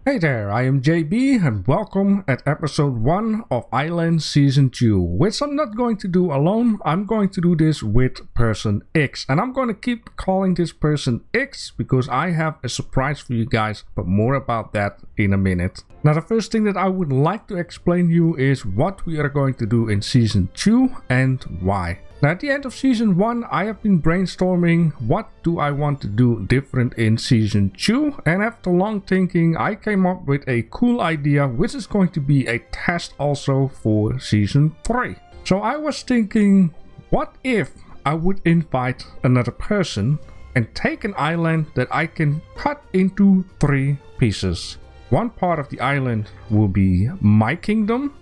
Hey there, I am JB and welcome at episode 1 of Ylands Season 2, which I'm not going to do alone. I'm going to do this with Person X, and I'm going to keep calling this Person X because I have a surprise for you guys, but more about that in a minute. Now, the first thing that I would like to explain to you is what we are going to do in Season 2 and why. Now, at the end of Season 1, I have been brainstorming what do I want to do different in Season 2, and after long thinking I came up with a cool idea which is going to be a test also for Season 3. So I was thinking, what if I would invite another person and take an island that I can cut into 3 pieces. One part of the island will be my kingdom,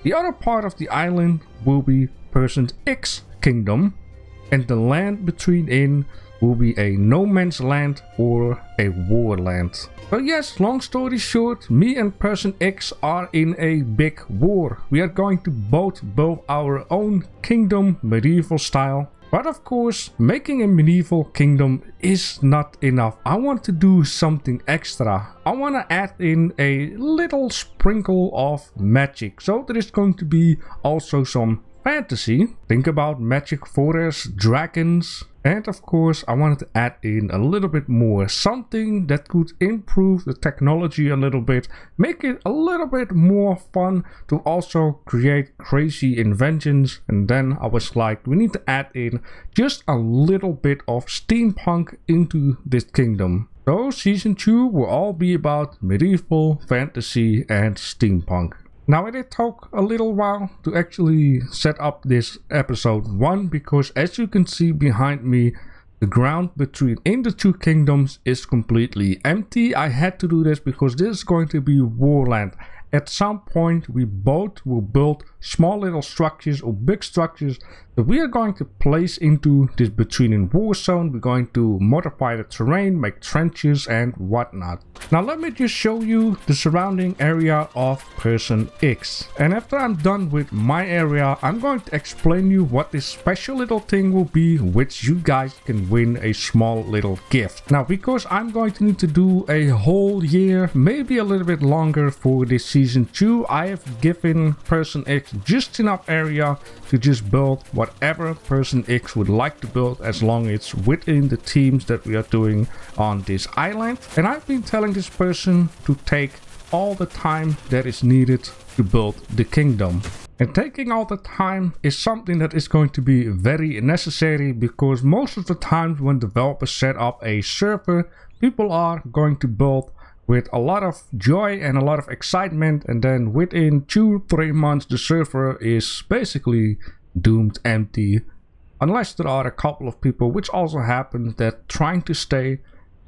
the other part of the island will be Person X kingdom, and the land between in will be a no man's land or a war land. So yes, long story short, me and Person X are in a big war. We are going to both build our own kingdom medieval style. But of course, making a medieval kingdom is not enough. I want to do something extra. I want to add in a little sprinkle of magic. So there is going to be also some fantasy. Think about magic forests, dragons, and of course I wanted to add in a little bit more, something that could improve the technology a little bit, make it a little bit more fun to also create crazy inventions. And then I was like, we need to add in just a little bit of steampunk into this kingdom. So Season 2 will all be about medieval, fantasy and steampunk. Now, it did take a little while to actually set up this episode 1 because, as you can see behind me, the ground between the 2 kingdoms is completely empty. I had to do this because this is going to be warland. At some point we both will build small little structures or big structures that we are going to place into this between war zone. We're going to modify the terrain, make trenches and whatnot. Now let me just show you the surrounding area of Person X. And after I'm done with my area, I'm going to explain you what this special little thing will be, which you guys can win a small little gift. Now, because I'm going to need to do a whole year, maybe a little bit longer for this Season 2, I have given Person X just enough area to just build whatever Person X would like to build, as long as it's within the themes that we are doing on this island. And I've been telling this person to take all the time that is needed to build the kingdom. And taking all the time is something that is going to be very necessary, because most of the times when developers set up a server, people are going to build with a lot of joy and a lot of excitement, and then within 2-3 months the server is basically doomed empty, unless there are a couple of people, which also happens, that trying to stay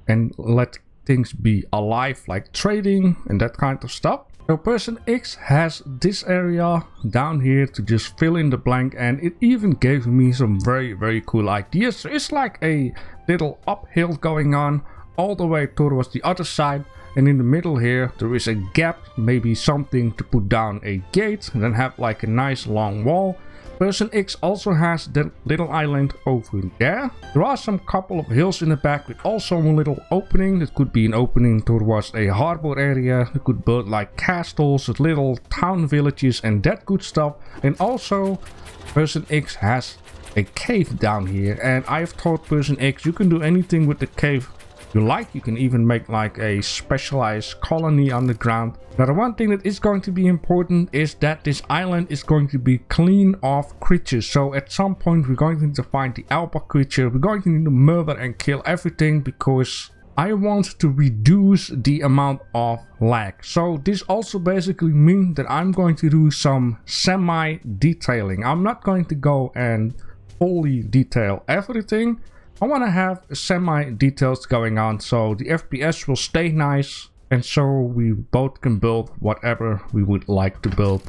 and let things be alive, like trading and that kind of stuff. So Person X has this area down here to just fill in the blank, and it even gave me some very cool ideas. So it's like a little uphill going on all the way towards the other side, and in the middle here there is a gap, maybe something to put down a gate and then have like a nice long wall. Person X also has that little island over there. There are some couple of hills in the back with also a little opening. That could be an opening towards a harbor area. You could build like castles, little town villages and that good stuff. And also Person X has a cave down here, and I've told Person X you can do anything with the cave you like. You can even make like a specialized colony underground. Now, the one thing that is going to be important is that this island is going to be clean of creatures. So at some point we're going to need to find the alpha creature. We're going to need to murder and kill everything, because I want to reduce the amount of lag. So this also basically means that I'm going to do some semi-detailing. I'm not going to go and fully detail everything. I want to have semi-details going on, so the FPS will stay nice, and so we both can build whatever we would like to build.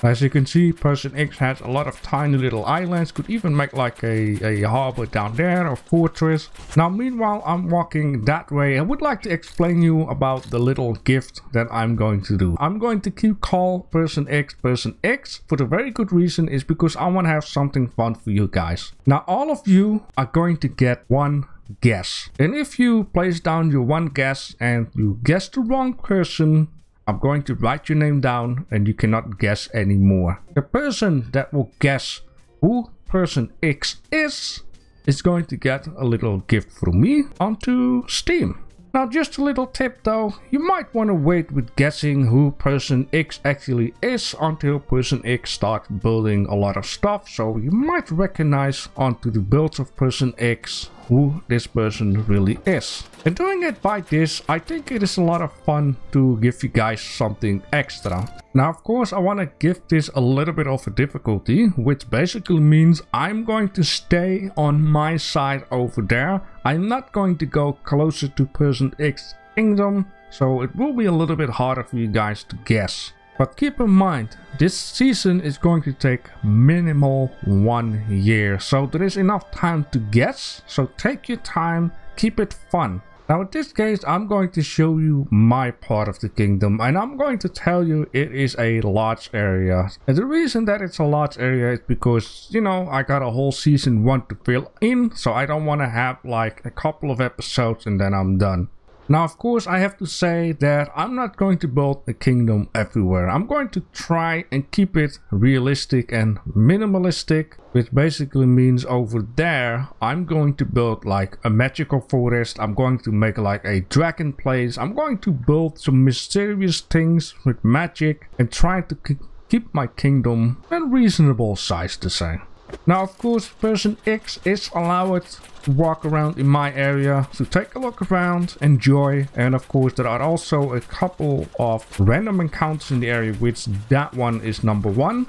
As you can see, Person X has a lot of tiny little islands. Could even make like a harbor down there, a fortress. Now, meanwhile, I'm walking that way. I would like to explain you about the little gift that I'm going to do. I'm going to keep call Person X for the very good reason is because I want to have something fun for you guys. Now, all of you are going to get one guess. And if you place down your one guess and you guess the wrong person, I'm going to write your name down and you cannot guess anymore. The person that will guess who person X is going to get a little gift from me onto Steam. Now just a little tip though, you might want to wait with guessing who person X actually is until person X starts building a lot of stuff, so you might recognize onto the builds of person X who this person really is. And doing it by this, I think it is a lot of fun to give you guys something extra. Now of course I want to give this a little bit of a difficulty, which basically means I'm going to stay on my side over there. I'm not going to go closer to person X kingdom, so it will be a little bit harder for you guys to guess. But keep in mind, this season is going to take minimal 1 year, so there is enough time to guess, so take your time, keep it fun. Now in this case, I'm going to show you my part of the kingdom, and I'm going to tell you it is a large area. And the reason that it's a large area is because, you know, I got a whole season 1 to fill in, so I don't want to have like a couple of episodes and then I'm done. Now of course I have to say that I'm not going to build a kingdom everywhere. I'm going to try and keep it realistic and minimalistic, which basically means over there I'm going to build like a magical forest. I'm going to make like a dragon place. I'm going to build some mysterious things with magic and try to keep my kingdom a reasonable size to say. Now of course person X is allowed to walk around in my area, to take a look around, enjoy, and of course there are also a couple of random encounters in the area, which that one is number 1.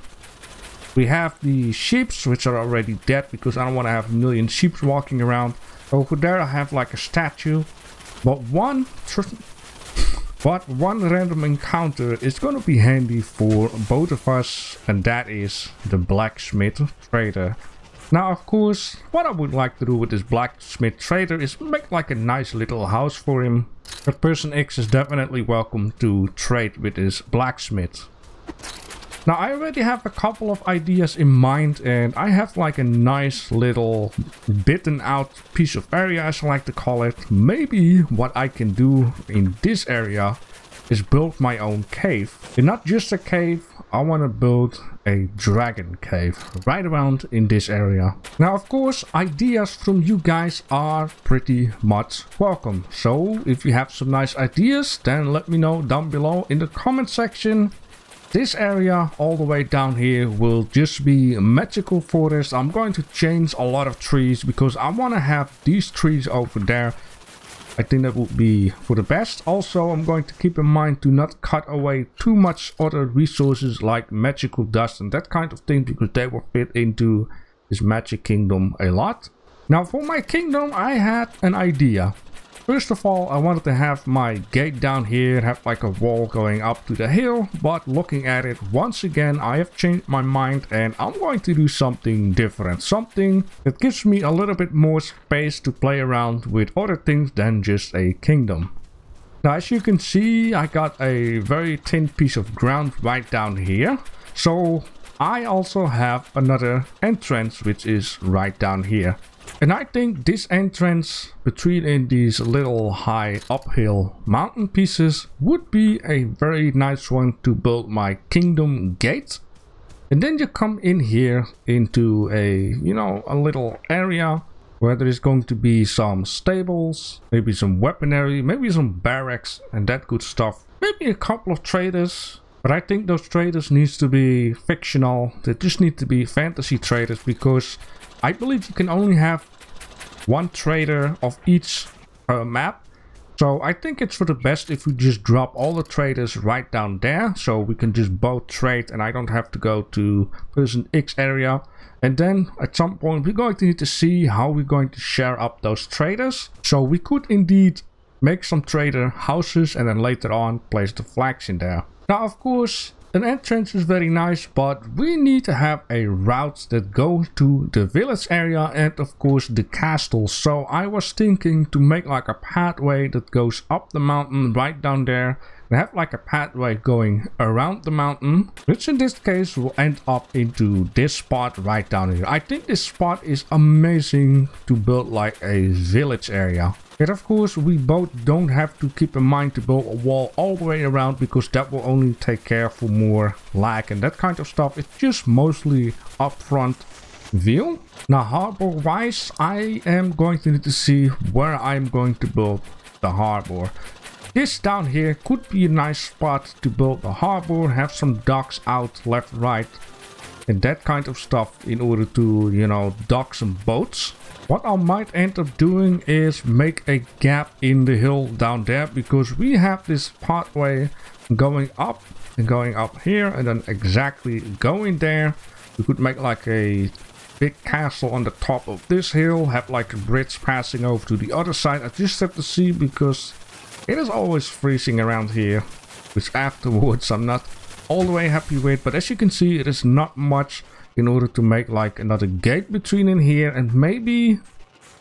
We have the sheeps, which are already dead because I don't want to have a million sheeps walking around. Over there I have like a statue, but one random encounter is going to be handy for both of us, and that is the blacksmith trader. Now of course what I would like to do with this blacksmith trader is make like a nice little house for him. But person X is definitely welcome to trade with this blacksmith. Now I already have a couple of ideas in mind, and I have like a nice little bitten out piece of area, as I like to call it. Maybe what I can do in this area is build my own cave. And not just a cave, I want to build a dragon cave right around in this area. Now of course ideas from you guys are pretty much welcome. So if you have some nice ideas, then let me know down below in the comment section. This area all the way down here will just be a magical forest. I'm going to change a lot of trees because I want to have these trees over there. I think that would be for the best. Also, I'm going to keep in mind to not cut away too much other resources like magical dust and that kind of thing, because they will fit into this magic kingdom a lot. Now for my kingdom, I had an idea. First of all, I wanted to have my gate down here, have like a wall going up to the hill, but looking at it once again, I have changed my mind and I'm going to do something different. Something that gives me a little bit more space to play around with other things than just a kingdom. Now as you can see, I got a very thin piece of ground right down here. So I also have another entrance which is right down here. And I think this entrance between these little high uphill mountain pieces would be a very nice one to build my kingdom gate. And then you come in here into a, you know, a little area where there is going to be some stables, maybe some weaponry, maybe some barracks and that good stuff. Maybe a couple of traders. But I think those traders needs to be fictional. They just need to be fantasy traders, because I believe you can only have one trader of each map. So I think it's for the best if we just drop all the traders right down there, so we can just both trade and I don't have to go to person X area. And then at some point we're going to need to see how we're going to share up those traders. So we could indeed make some trader houses and then later on place the flags in there. Now of course an entrance is very nice, but we need to have a route that goes to the village area and of course the castle. So I was thinking to make like a pathway that goes up the mountain right down there, We have like a pathway going around the mountain, which in this case will end up into this spot right down here. I think this spot is amazing to build like a village area. Yet of course we both don't have to keep in mind to build a wall all the way around, because that will only take care for more lag and that kind of stuff. It's just mostly upfront view. Now harbor wise, I am going to need to see where I'm going to build the harbor. This down here could be a nice spot to build a harbor, have some docks out left, right, and that kind of stuff in order to, you know, dock some boats. What I might end up doing is make a gap in the hill down there, because we have this pathway going up and going up here and then exactly going there. We could make like a big castle on the top of this hill, have like a bridge passing over to the other side. I just have to see, because it is always freezing around here, which afterwards I'm not all the way happy with. But as you can see, it is not much in order to make like another gate between in here. And maybe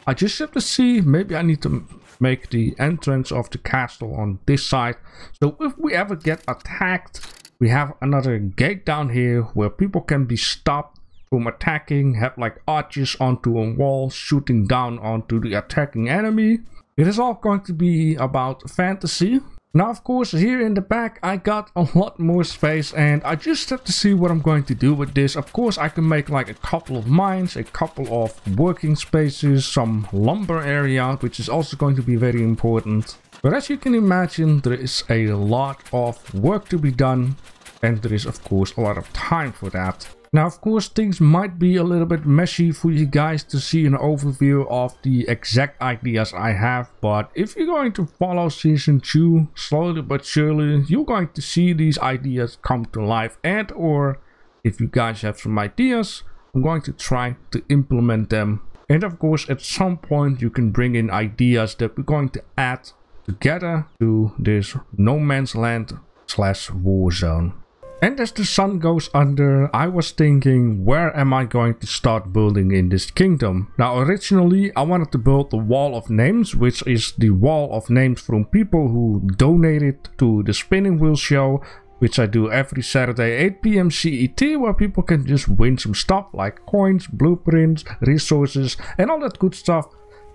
I just have to see, maybe I need to make the entrance of the castle on this side, so if we ever get attacked, we have another gate down here where people can be stopped from attacking, have like archers onto a wall shooting down onto the attacking enemy. It is all going to be about fantasy. Now of course here in the back I got a lot more space, and I just have to see what I'm going to do with this. Of course I can make like a couple of mines, a couple of working spaces, some lumber area, which is also going to be very important. But as you can imagine, there is a lot of work to be done, and there is of course a lot of time for that. Now of course things might be a little bit messy for you guys to see an overview of the exact ideas I have, but if you're going to follow season 2 slowly but surely, you're going to see these ideas come to life. And or if you guys have some ideas, I'm going to try to implement them. And of course at some point you can bring in ideas that we're going to add together to this no man's land / war zone. And as the sun goes under, I was thinking, where am I going to start building in this kingdom? Now originally I wanted to build the wall of names, which is the wall of names from people who donated to the spinning wheel show, which I do every Saturday 8 PM CET, where people can just win some stuff like coins, blueprints, resources and all that good stuff.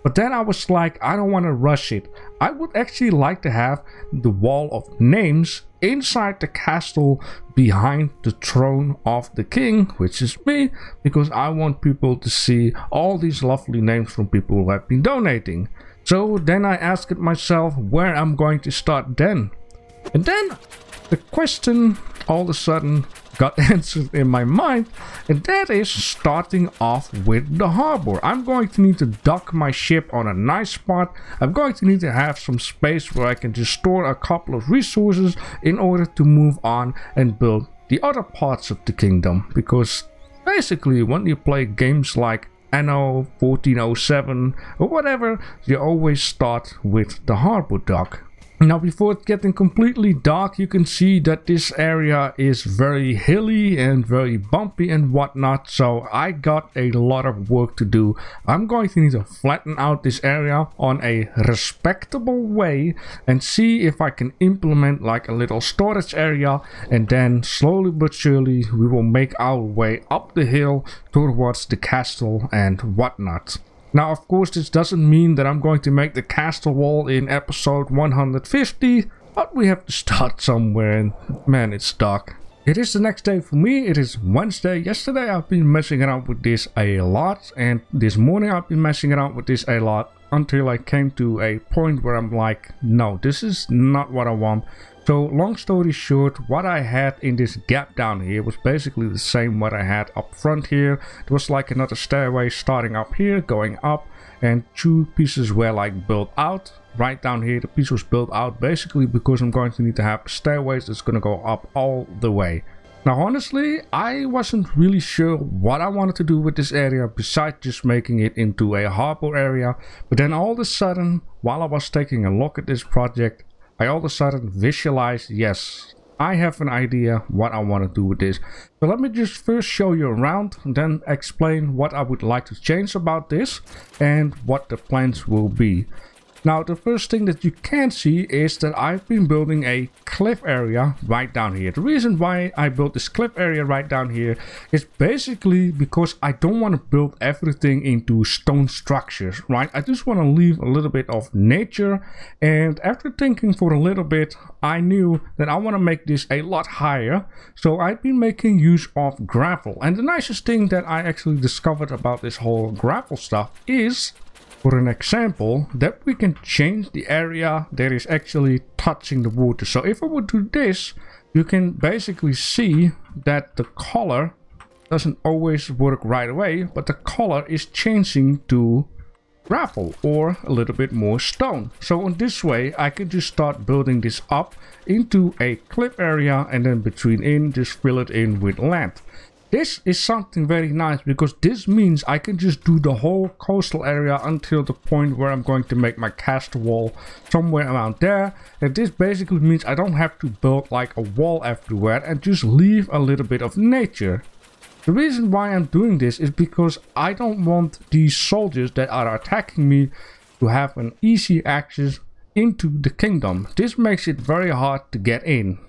But then I was like, I don't want to rush it. I would actually like to have the wall of names inside the castle behind the throne of the king, which is me, because I want people to see all these lovely names from people who have been donating. So then I asked myself where I'm going to start then. And then the question all of a sudden got answered in my mind, and that is starting off with the harbor. I'm going to need to dock my ship on a nice spot. I'm going to need to have some space where I can just store a couple of resources in order to move on and build the other parts of the kingdom, because basically when you play games like Anno 1407 or whatever, you always start with the harbor dock. Now before it's getting completely dark, you can see that this area is very hilly and very bumpy and whatnot, so I got a lot of work to do. I'm going to need to flatten out this area on a respectable way and see if I can implement like a little storage area, and then slowly but surely we will make our way up the hill towards the castle and whatnot. Now of course this doesn't mean that I'm going to make the castle wall in episode 150, but we have to start somewhere, and man, it's dark. It is the next day for me. It is Wednesday. Yesterday I've been messing around with this a lot, and this morning I've been messing around with this a lot until I came to a point where I'm like, no, this is not what I want. So long story short, what I had in this gap down here was basically the same what I had up front here. There was like another stairway starting up here, going up, and two pieces were like built out. Right down here the piece was built out basically because I'm going to need to have stairways that's going to go up all the way. Now honestly, I wasn't really sure what I wanted to do with this area besides just making it into a harbor area. But then all of a sudden, while I was taking a look at this project, I all of a sudden visualized, yes, I have an idea what I want to do with this. So let me just first show you around and then explain what I would like to change about this and what the plans will be. Now, the first thing that you can see is that I've been building a cliff area right down here. The reason why I built this cliff area right down here is basically because I don't want to build everything into stone structures, right? I just want to leave a little bit of nature. And after thinking for a little bit, I knew that I want to make this a lot higher. So I've been making use of gravel. And the nicest thing that I actually discovered about this whole gravel stuff is, for an example, that we can change the area that is actually touching the water. So if I would do this, you can basically see that the color doesn't always work right away, but the color is changing to gravel or a little bit more stone. So in this way, I can just start building this up into a cliff area, and then just fill it in with land. This is something very nice because this means I can just do the whole coastal area until the point where I'm going to make my castle wall somewhere around there. And this basically means I don't have to build like a wall everywhere and just leave a little bit of nature. The reason why I'm doing this is because I don't want these soldiers that are attacking me to have an easy access into the kingdom. This makes it very hard to get in.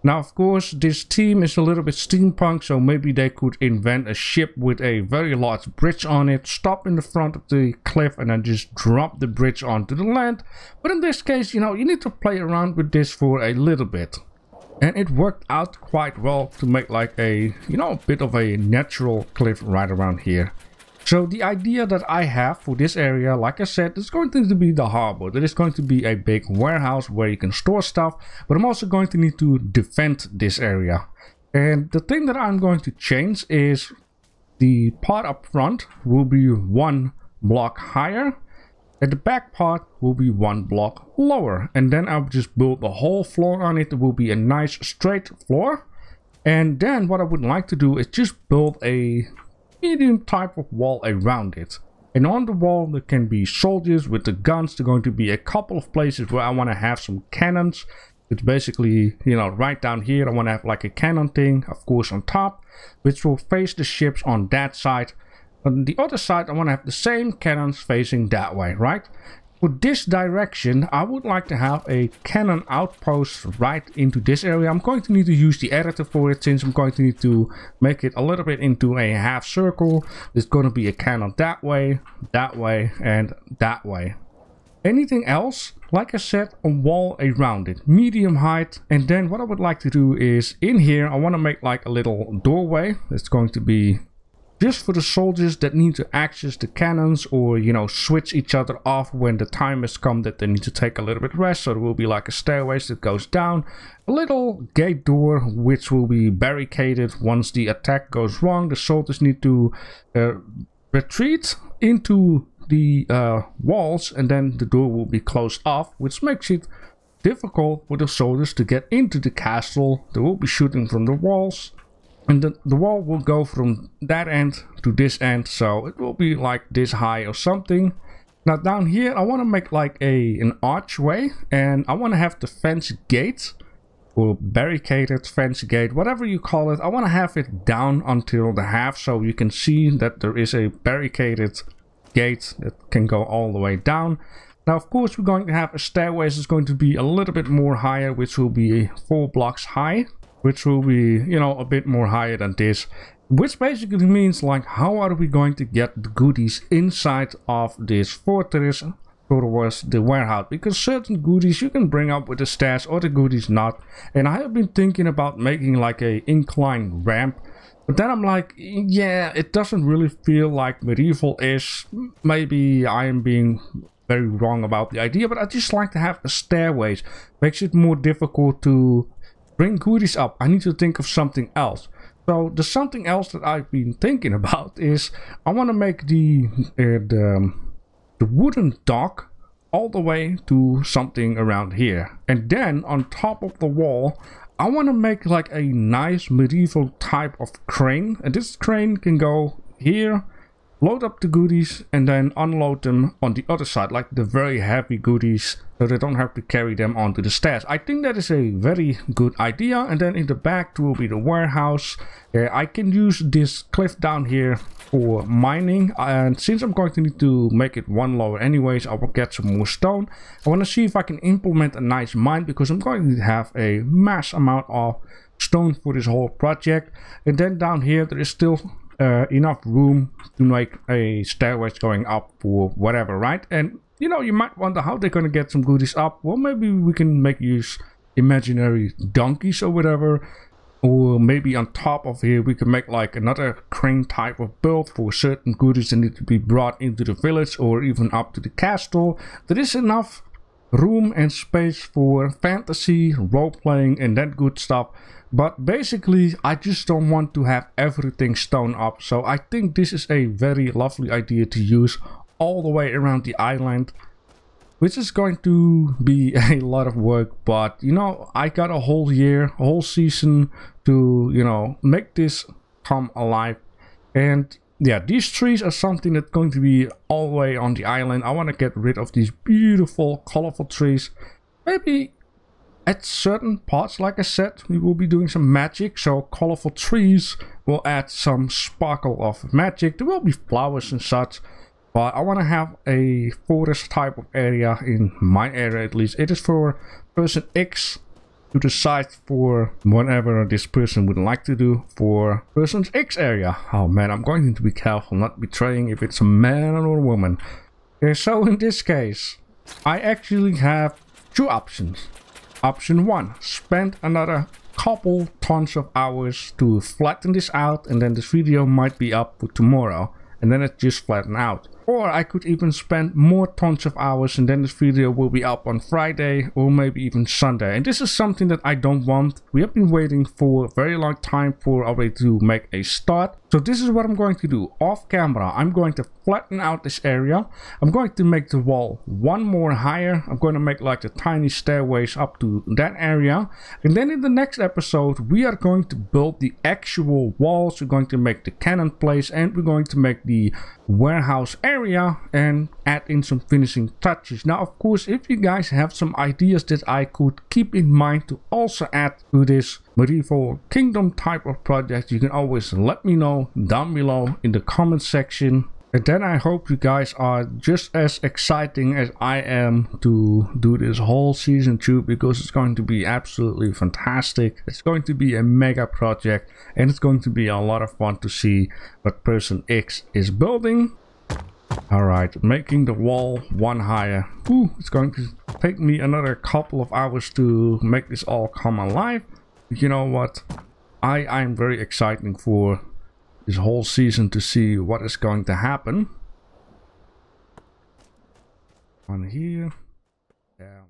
Now, of course, this team is a little bit steampunk, so maybe they could invent a ship with a very large bridge on it, stop in the front of the cliff, and then just drop the bridge onto the land. But in this case, you know, you need to play around with this for a little bit. And it worked out quite well to make like a, you know, a bit of a natural cliff right around here. So the idea that I have for this area, like I said, is going to be the harbor. There is going to be a big warehouse where you can store stuff, but I'm also going to need to defend this area. And the thing that I'm going to change is the part up front will be 1 block higher, and the back part will be 1 block lower. And then I'll just build the whole floor on it. It will be a nice straight floor. And then what I would like to do is just build a medium type of wall around it, and on the wall there can be soldiers with the guns. There are going to be a couple of places where I want to have some cannons. It's basically, you know, right down here I want to have like a cannon thing, of course, on top, which will face the ships on that side. On the other side I want to have the same cannons facing that way, right? For this direction, I would like to have a cannon outpost right into this area. I'm going to need to use the editor for it, since I'm going to need to make it a little bit into a half circle. There's going to be a cannon that way, and that way. Anything else, like I said, a wall around it, medium height. And then what I would like to do is, in here, I want to make like a little doorway. That's going to be just for the soldiers that need to access the cannons, or, you know, switch each other off when the time has come that they need to take a little bit rest. So there will be like a stairway that goes down, a little gate door which will be barricaded. Once the attack goes wrong, the soldiers need to retreat into the walls, and then the door will be closed off, which makes it difficult for the soldiers to get into the castle. They will be shooting from the walls. And the wall will go from that end to this end, so it will be like this high or something. Now down here I want to make like an archway, and I want to have the fence gate, or barricaded fence gate, whatever you call it. I want to have it down until the half, so you can see that there is a barricaded gate that can go all the way down. Now of course we're going to have a stairway that's going to be a little bit more higher, which will be 4 blocks high. Which will be, you know, a bit more higher than this. Which basically means, like, how are we going to get the goodies inside of this fortress towards the warehouse? Because certain goodies you can bring up with the stairs, other goodies not. And I have been thinking about making like a incline ramp. But then I'm like, yeah, it doesn't really feel like medieval-ish. Maybe I am being very wrong about the idea, but I just like to have a stairway. Makes it more difficult to bring goodies up. I need to think of something else. So the something else that I've been thinking about is I want to make the wooden dock all the way to something around here. And then on top of the wall, I want to make like a nice medieval type of crane. And this crane can go here, load up the goodies and then unload them on the other side, like the very heavy goodies, so they don't have to carry them onto the stairs. I think that is a very good idea. And then in the back will be the warehouse. I can use this cliff down here for mining, and since I'm going to need to make it one lower anyways, I will get some more stone. I want to see if I can implement a nice mine, because I'm going to have a mass amount of stone for this whole project. And then down here there is still enough room to make a stairways going up for whatever, right? And you know, you might wonder how they're gonna get some goodies up. Well, maybe we can make use imaginary donkeys or whatever, or maybe on top of here we can make like another crane type of build for certain goodies that need to be brought into the village or even up to the castle. There is enough room and space for fantasy, role-playing and that good stuff. But basically I just don't want to have everything stone up, so I think this is a very lovely idea to use all the way around the island, which is going to be a lot of work. But you know, I got a whole year, a whole season to, you know, make this come alive. And yeah, these trees are something that's going to be all the way on the island. I want to get rid of these beautiful colorful trees. Maybe at certain parts, like I said, we will be doing some magic, so colorful trees will add some sparkle of magic. There will be flowers and such, but I want to have a forest type of area in my area at least. It is for person X to decide for whatever this person would like to do for person's X area. Oh man, I'm going to be careful not betraying if it's a man or a woman. Okay, so in this case, I actually have two options. Option 1, spend another couple tons of hours to flatten this out, and then this video might be up for tomorrow, and then it just flatten out. Or I could even spend more tons of hours and then this video will be up on Friday or maybe even Sunday. And this is something that I don't want. We have been waiting for a very long time for already to make a start. So this is what I'm going to do off camera. I'm going to flatten out this area. I'm going to make the wall one more higher. I'm going to make like the tiny stairways up to that area. And then in the next episode, we are going to build the actual walls. We're going to make the cannon place and we're going to make the warehouse area and add in some finishing touches. Now, of course, if you guys have some ideas that I could keep in mind to also add to this medieval kingdom type of project, you can always let me know down below in the comment section. And then I hope you guys are just as exciting as I am to do this whole season 2, because it's going to be absolutely fantastic. It's going to be a mega project and it's going to be a lot of fun to see what person X is building. Alright, making the wall one higher. Ooh, it's going to take me another couple of hours to make this all come alive. But you know what? I'm very excited for this whole season to see what is going to happen. On here. Yeah.